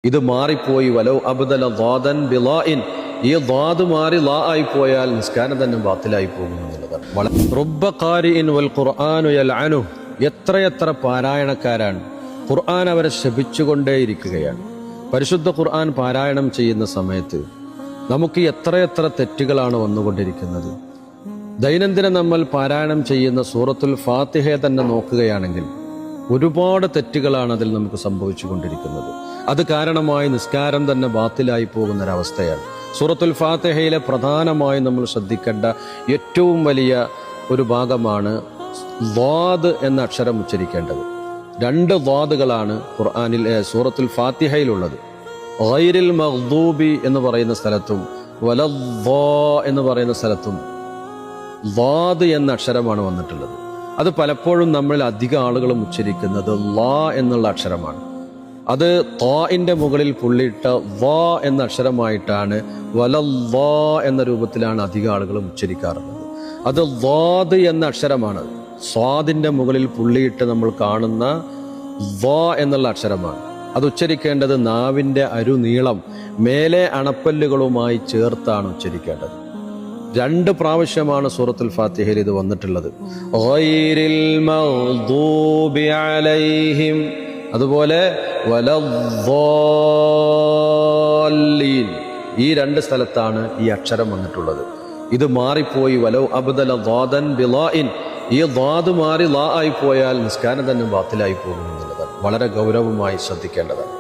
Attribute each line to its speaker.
Speaker 1: ഇത് മാറിപ്പോയി വലൗ അബ്ദല ളാദൻ ബിളാഇൻ, ഈ ളാദ് മാറി ലാ ആയി പോയാൽ നിസ്കാരം തന്നെ ബാത്തിലായി പോകും എന്നുള്ളതാണ്. റുബ്ബ ഖാരിഇൻ വൽ ഖുർആനു യൽഅനു, എത്രയെത്ര പാരായണക്കാരാണ്, ഖുർആൻ അവരെ ശപിച്ചുകൊണ്ടേയിരിക്കുകയാണ്. പരിശുദ്ധ ഖുർആൻ പാരായണം ചെയ്യുന്ന സമയത്ത് നമുക്ക് എത്രയെത്ര തെറ്റുകളാണ് വന്നുകൊണ്ടിരിക്കുന്നത്. ദൈനംദിനം നമ്മൾ പാരായണം ചെയ്യുന്ന സൂറത്തുൽ ഫാത്തിഹയെ തന്നെ നോക്കുകയാണെങ്കിൽ ഒരുപാട് തെറ്റുകളാണ് അതിൽ നമുക്ക് സംഭവിച്ചു കൊണ്ടിരിക്കുന്നത്. അത് കാരണമായി നിസ്കാരം തന്നെ ബാത്തിലായി പോകുന്നൊരവസ്ഥയാണ്. സൂറത്തുൽ ഫാത്തിഹയിലെ പ്രധാനമായും നമ്മൾ ശ്രദ്ധിക്കേണ്ട ഏറ്റവും വലിയ ഒരു ഭാഗമാണ് ളാദ് എന്ന അക്ഷരം ഉച്ചരിക്കേണ്ടത്. 2 ളാദുകളാണ് ഖുർആനിൽ സൂറത്തുൽ ഫാത്തിഹയിലുള്ളത്. ഗൈരിൽ മഗ്ദൂബി എന്ന് പറയുന്ന സ്ഥലത്തും വലദ്ദാ എന്ന് പറയുന്ന സ്ഥലത്തും ളാദ് എന്ന അക്ഷരമാണ് വന്നിട്ടുള്ളത്. അത് പലപ്പോഴും നമ്മൾ അധികം ആളുകളും ഉച്ചരിക്കുന്നത് ലാ എന്നുള്ള അക്ഷരമാണ്. അത് ത്വാഇന്റെ മുകളിൽ പുള്ളിയിട്ട വാ എന്ന അക്ഷരമായിട്ടാണ് വലല്ലാ എന്ന രൂപത്തിലാണ് അധികം ആളുകളും ഉച്ചരിക്കാറുള്ളത്. അത് ളാദ് എന്ന അക്ഷരമാണ്. സ്വാദിന്റെ മുകളിൽ പുള്ളിയിട്ട് നമ്മൾ കാണുന്ന വാ എന്നുള്ള അക്ഷരമാണ്. അത് ഉച്ചരിക്കേണ്ടത് നാവിന്റെ അരുനീളം മേലെ അണപ്പല്ലുകളുമായി ചേർത്താണ് ഉച്ചരിക്കേണ്ടത്. 2 പ്രാവശ്യമാണ് സൂറത്തുൽ ഫാത്തിഹയിൽ ഇത് വന്നിട്ടുള്ളത്. ഗൈരിൽ മഗ്ദൂബി അലൈഹിം, അതുപോലെ വലദ്ദാല്ലീൻ, ഈ 2 സ്ഥലത്താണ് ഈ അക്ഷരം വന്നിട്ടുള്ളത്. ഇത് മാറിപ്പോയി വലൗ അബ്ദല ളാദൻ ബിളാഇൻ, ഈ ളാദ് മാറി ലാ ആയി പോയാൽ നിസ്കാരം തന്നെ ബാത്തിലായി പോകും എന്നുള്ളതാണ്. വളരെ ഗൗരവമായി ശ്രദ്ധിക്കേണ്ടതാണ്.